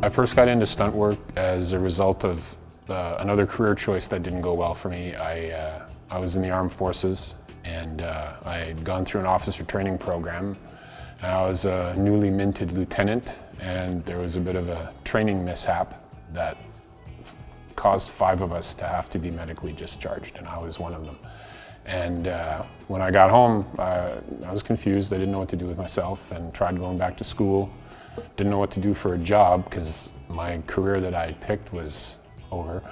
I first got into stunt work as a result of another career choice that didn't go well for me. I was in the armed forces, and I had gone through an officer training program. And I was a newly minted lieutenant, and there was a bit of a training mishap that caused 5 of us to have to be medically discharged, and I was one of them. And when I got home, I was confused. I didn't know what to do with myself, and tried going back to school. Didn't know what to do for a job because my career that I had picked was over.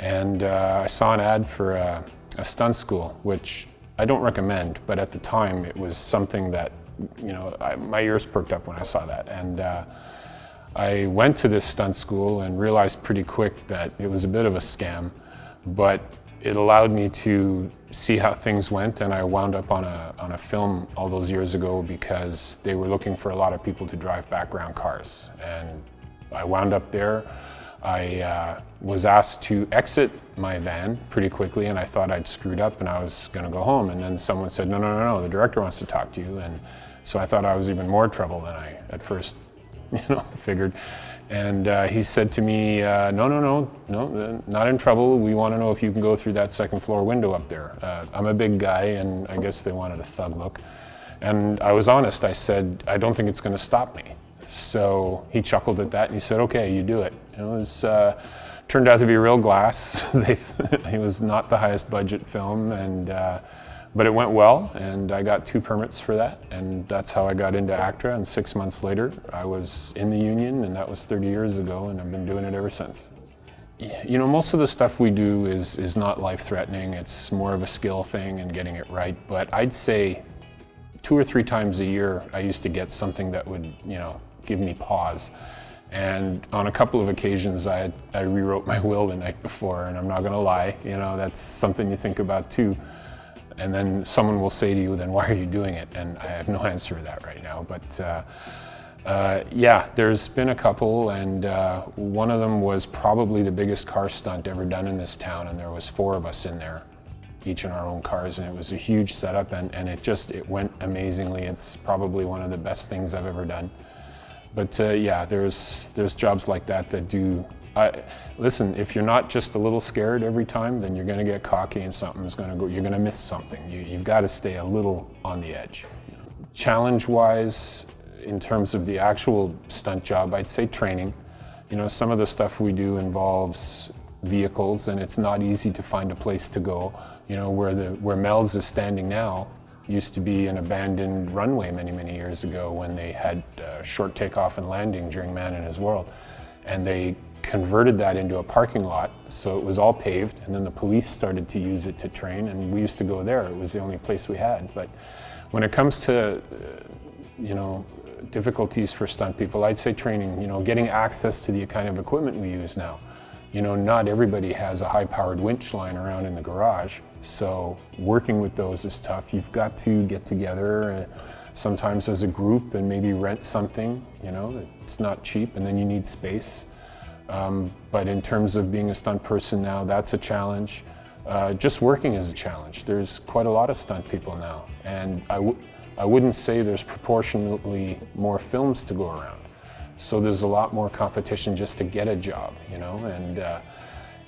And I saw an ad for a stunt school, which I don't recommend, but at the time it was something that, you know, my ears perked up when I saw that. And I went to this stunt school and realized pretty quick that it was a bit of a scam, but it allowed me to see how things went, and I wound up on a film all those years ago because they were looking for a lot of people to drive background cars. And I wound up there. I was asked to exit my van pretty quickly, and I thought I'd screwed up and I was gonna go home. And then someone said, no, the director wants to talk to you. And so I thought I was even more trouble than I at first figured. And he said to me, no, not in trouble. We want to know if you can go through that second floor window up there. I'm a big guy, and I guess they wanted a thug look. And I was honest. I said, I don't think it's going to stop me. So he chuckled at that, and he said, okay, you do it. It was turned out to be real glass. It was not the highest budget film, and but it went well, and I got 2 permits for that, and that's how I got into Actra. And 6 months later, I was in the union, and that was 30 years ago, and I've been doing it ever since. You know, most of the stuff we do is not life-threatening. It's more of a skill thing and getting it right. But I'd say 2 or 3 times a year, I used to get something that would, you know, give me pause. And on a couple of occasions, I rewrote my will the night before, and I'm not gonna lie, you know, that's something you think about too. And then someone will say to you, then why are you doing it? And I have no answer to that right now. But yeah, there's been a couple, and one of them was probably the biggest car stunt ever done in this town, and there was 4 of us in there, each in our own cars, and it was a huge setup, and it went amazingly. It's probably one of the best things I've ever done. But yeah, there's jobs like that that do. Listen, if you're not just a little scared every time, then you're going to get cocky and something's going to go. You're going to miss something. You've got to stay a little on the edge. Challenge-wise, in terms of the actual stunt job, I'd say training. You know, some of the stuff we do involves vehicles, and it's not easy to find a place to go. You know, where Mel's is standing now used to be an abandoned runway many years ago when they had short takeoff and landing during Man in His World, and they converted that into a parking lot, so it was all paved, and then the police started to use it to train, and we used to go there. It was the only place we had. But when it comes to you know, difficulties for stunt people, I'd say training, you know, getting access to the kind of equipment we use now. You know, not everybody has a high-powered winch lying around in the garage, so working with those is tough. You've got to get together sometimes as a group and maybe rent something, you know, it's not cheap, and then you need space. But in terms of being a stunt person now, that's a challenge. Just working is a challenge. There's quite a lot of stunt people now, and I wouldn't say there's proportionately more films to go around. So there's a lot more competition just to get a job, you know, and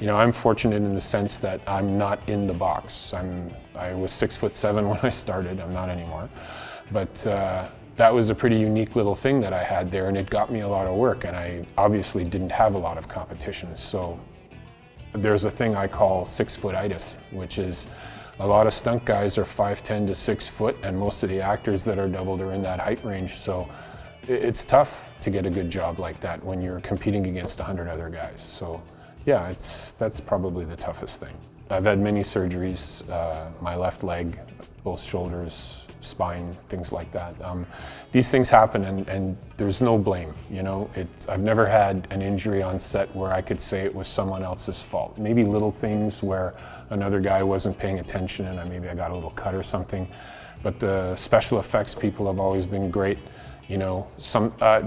you know, I'm fortunate in the sense that I'm not in the box. I was 6'7" when I started. I'm not anymore, but that was a pretty unique little thing that I had there, and it got me a lot of work, and I obviously didn't have a lot of competition. So there's a thing I call 6-foot-itis, which is a lot of stunt guys are 5'10" to 6 foot, and most of the actors that are doubled are in that height range. So it's tough to get a good job like that when you're competing against 100 other guys. So yeah, that's probably the toughest thing. I've had many surgeries, my left leg, both shoulders, spine, things like that. These things happen, and there's no blame, you know. I've never had an injury on set where I could say it was someone else's fault. Maybe little things where another guy wasn't paying attention and maybe I got a little cut or something. But the special effects people have always been great. You know,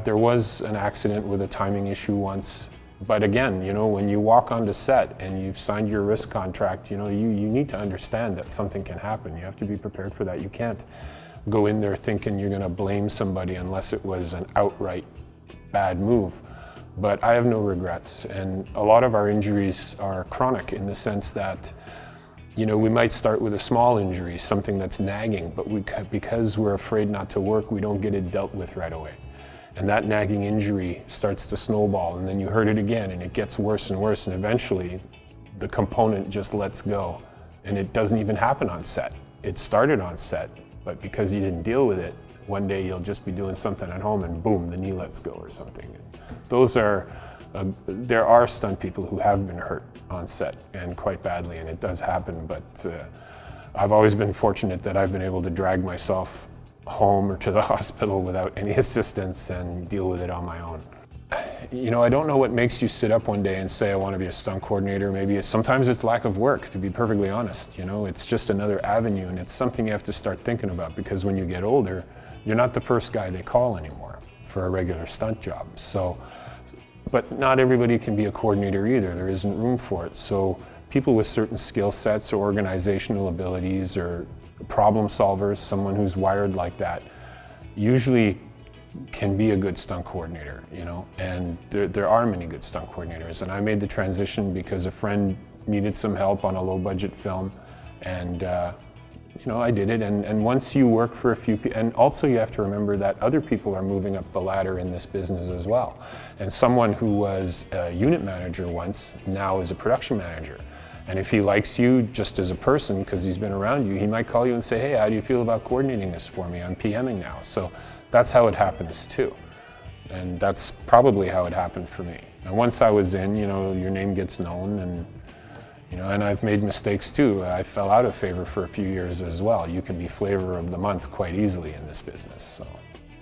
there was an accident with a timing issue once. But again, you know, when you walk onto set and you've signed your risk contract, you know, you need to understand that something can happen. You have to be prepared for that. You can't go in there thinking you're going to blame somebody unless it was an outright bad move. but I have no regrets. And a lot of our injuries are chronic in the sense that, you know, we might start with a small injury, something that's nagging, but because we're afraid not to work, we don't get it dealt with right away. And that nagging injury starts to snowball, and then you hurt it again, and it gets worse and worse, and eventually the component just lets go, and it doesn't even happen on set. It started on set, but because you didn't deal with it, one day you'll just be doing something at home and boom, the knee lets go or something. There are stunt people who have been hurt on set, and quite badly, and it does happen, but I've always been fortunate that I've been able to drag myself home or to the hospital without any assistance and deal with it on my own. You know, I don't know what makes you sit up one day and say, I want to be a stunt coordinator. Sometimes it's lack of work, to be perfectly honest. You know, it's just another avenue, and it's something you have to start thinking about, because when you get older, you're not the first guy they call anymore for a regular stunt job. But not everybody can be a coordinator either. There isn't room for it. So people with certain skill sets or organizational abilities or problem solvers, someone who's wired like that, usually can be a good stunt coordinator, you know, and there are many good stunt coordinators. And I made the transition because a friend needed some help on a low budget film, and you know, I did it. And once you work for a few people, and also you have to remember that other people are moving up the ladder in this business as well. And someone who was a unit manager once now is a production manager. And if he likes you just as a person, because he's been around you, he might call you and say, hey, how do you feel about coordinating this for me? I'm PMing now. So that's how it happens too. And that's probably how it happened for me. And once I was in, you know, your name gets known, and you know, and I've made mistakes too. I fell out of favor for a few years as well. You can be flavor of the month quite easily in this business.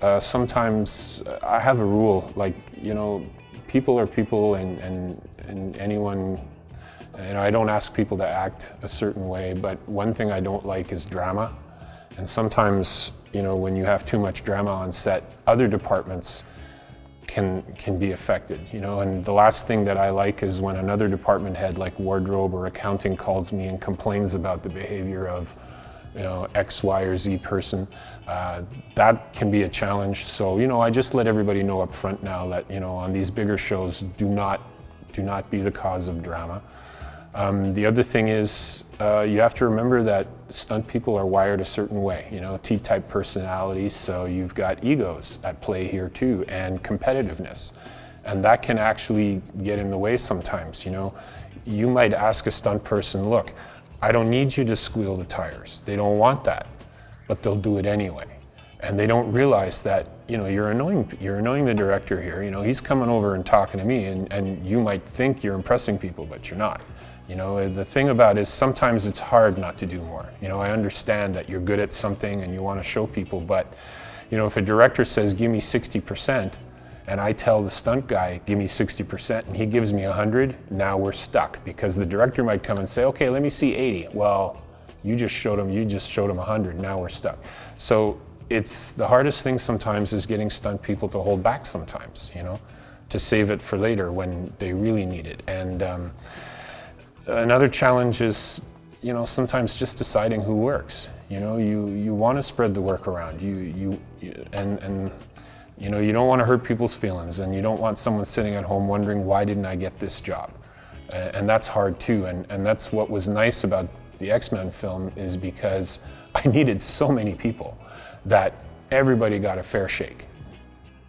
So sometimes I have a rule, like, you know, people are people, and anyone, you know, I don't ask people to act a certain way, but one thing I don't like is drama. And sometimes, you know, when you have too much drama on set, other departments can be affected, you know. And the last thing that I like is when another department head like wardrobe or accounting calls me and complains about the behavior of, you know, X, Y, or Z person. That can be a challenge. So, you know, I just let everybody know up front now that, you know, on these bigger shows, do not be the cause of drama. The other thing is, you have to remember that stunt people are wired a certain way, you know, T-type personality, so you've got egos at play here too, and competitiveness. And that can actually get in the way sometimes, you know. You might ask a stunt person, look, I don't need you to squeal the tires. They don't want that, but they'll do it anyway. And they don't realize that, you know, you're annoying the director here. You know, he's coming over and talking to me, and you might think you're impressing people, but you're not. You know, the thing about it is sometimes it's hard not to do more. You know, I understand that you're good at something and you want to show people, but, you know, if a director says, give me 60%, and I tell the stunt guy, give me 60%, and he gives me 100, now we're stuck, because the director might come and say, okay, let me see 80. Well, you just showed him 100, now we're stuck. So it's the hardest thing sometimes is getting stunt people to hold back sometimes, you know, to save it for later when they really need it. And another challenge is, you know, sometimes just deciding who works. You know, you want to spread the work around. And you know, you don't want to hurt people's feelings, and you don't want someone sitting at home wondering, why didn't I get this job? And that's hard too. And that's what was nice about the X-Men film, is because I needed so many people that everybody got a fair shake.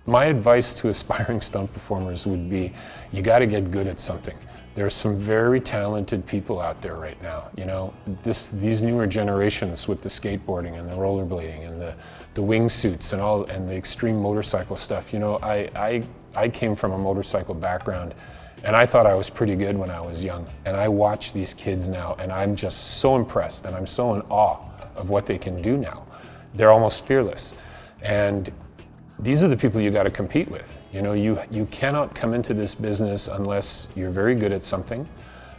My advice to aspiring stunt performers would be, you got to get good at something. There's some very talented people out there right now. You know, these newer generations with the skateboarding and the rollerblading and the wingsuits and the extreme motorcycle stuff. You know, I came from a motorcycle background, and I thought I was pretty good when I was young. And I watch these kids now, and I'm just so impressed, and I'm so in awe of what they can do now. They're almost fearless. And these are the people you got to compete with. You know, you cannot come into this business unless you're very good at something.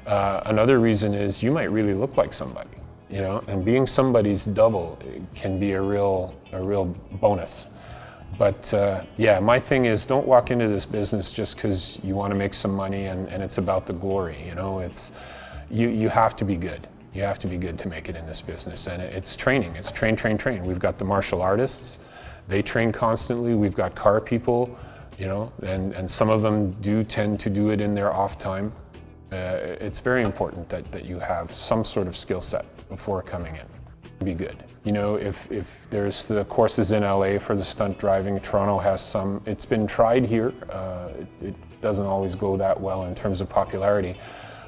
Another reason is you might really look like somebody, you know, and being somebody's double can be a real bonus. But yeah, my thing is, don't walk into this business just because you want to make some money and it's about the glory. You know, you have to be good. You have to be good to make it in this business, and it's training. It's train. We've got the martial artists. They train constantly. We've got car people. you know, and some of them do tend to do it in their off time. It's very important that you have some sort of skill set before coming in. Be good. You know, if there's the courses in LA for the stunt driving, Toronto has some. It's been tried here. It doesn't always go that well in terms of popularity.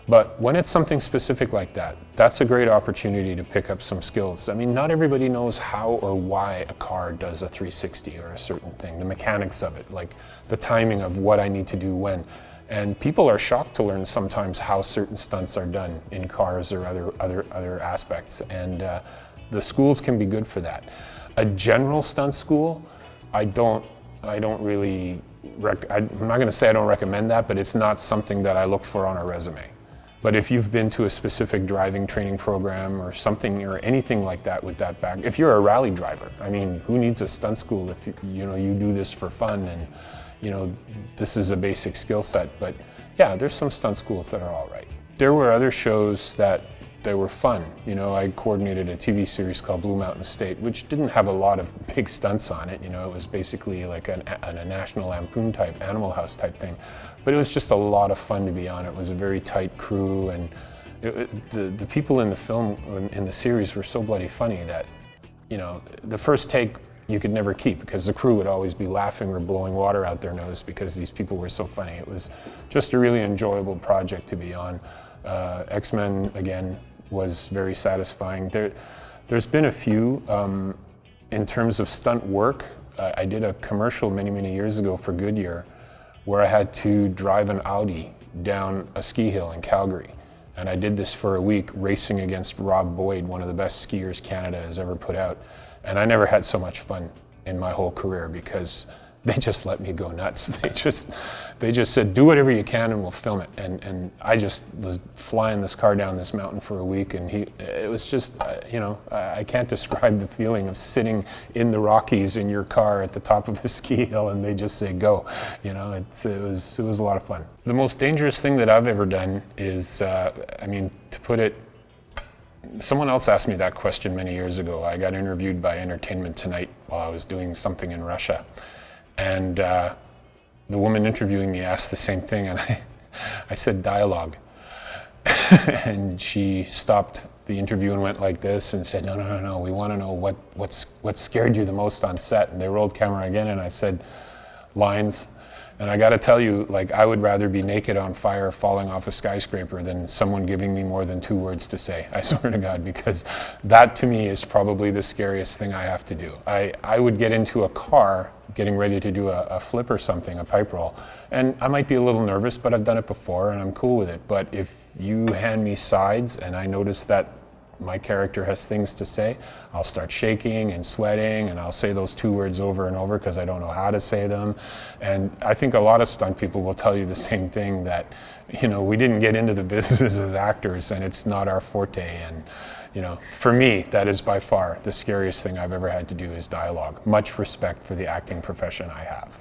But when it's something specific like that, that's a great opportunity to pick up some skills. I mean, not everybody knows how or why a car does a 360 or a certain thing, the mechanics of it, like the timing of what I need to do when. And people are shocked to learn sometimes how certain stunts are done in cars or other aspects. And the schools can be good for that. A general stunt school, I'm not going to say I don't recommend that, but it's not something that I look for on a resume. But if you've been to a specific driving training program or something or anything like that with that back, if you're a rally driver, I mean, who needs a stunt school if you do this for fun and this is a basic skill set. But yeah, there's some stunt schools that are all right. There were other shows that were fun. You know, I coordinated a TV series called Blue Mountain State, which didn't have a lot of big stunts on it. You know, it was basically like a National Lampoon type, Animal House type thing. But it was just a lot of fun to be on. It was a very tight crew, and the people in the film, in the series, were so bloody funny that, you know, the first take you could never keep because the crew would always be laughing or blowing water out their nose because these people were so funny. It was just a really enjoyable project to be on. X-Men, again, was very satisfying. There's been a few. In terms of stunt work, I did a commercial many years ago for Goodyear where I had to drive an Audi down a ski hill in Calgary. And I did this for a week racing against Rob Boyd, one of the best skiers Canada has ever put out. And I never had so much fun in my whole career because they just let me go nuts. They just said, do whatever you can and we'll film it. And I just was flying this car down this mountain for a week, and it was just, I can't describe the feeling of sitting in the Rockies in your car at the top of a ski hill and they just say go. You know, it was a lot of fun. The most dangerous thing that I've ever done is, to put it, someone else asked me that question many years ago. I got interviewed by Entertainment Tonight while I was doing something in Russia. And the woman interviewing me asked the same thing, and I said dialogue. And she stopped the interview and went like this and said, no, we want to know what scared you the most on set. And they rolled camera again, and I said lines. And I got to tell you, like, I would rather be naked on fire falling off a skyscraper than someone giving me more than 2 words to say. I swear to God, because that to me is probably the scariest thing I have to do. I would get into a car getting ready to do a flip or something, a pipe roll, and I might be a little nervous, but I've done it before and I'm cool with it. But if you hand me sides and I notice that my character has things to say, I'll start shaking and sweating, and I'll say those 2 words over and over because I don't know how to say them. And I think a lot of stunt people will tell you the same thing, that, we didn't get into the business as actors and it's not our forte. And, for me, that is by far the scariest thing I've ever had to do is dialogue. Much respect for the acting profession I have.